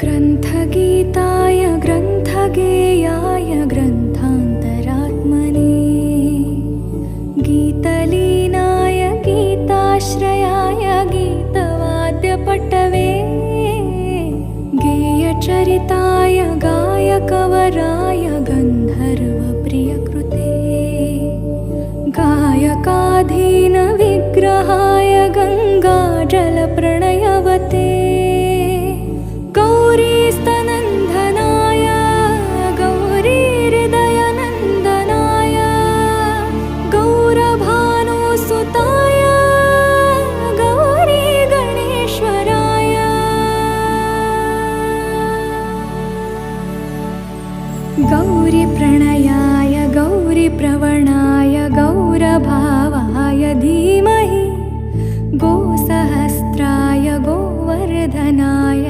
ग्रन्थगीताय ग्रन्थगेयाय ग्रन्थान्तरात्मने गीतलीनाय गीताश्रयाय गीतवाद्यपटवे गेयचरिताय गायकवराय गन्धर्वप्रियकृते गायकाधीनविग्रहाय गङ्गाजलप्रणयवते गौरीस्तनन्दनाय गौरीहृदयनन्दनाय गौरभानुसुताय गौरीगणेश्वराय गौरीप्रणयाय गौरीप्रवणाय गौरभावाय धीमहि गोसहस्राय गोवर्धनाय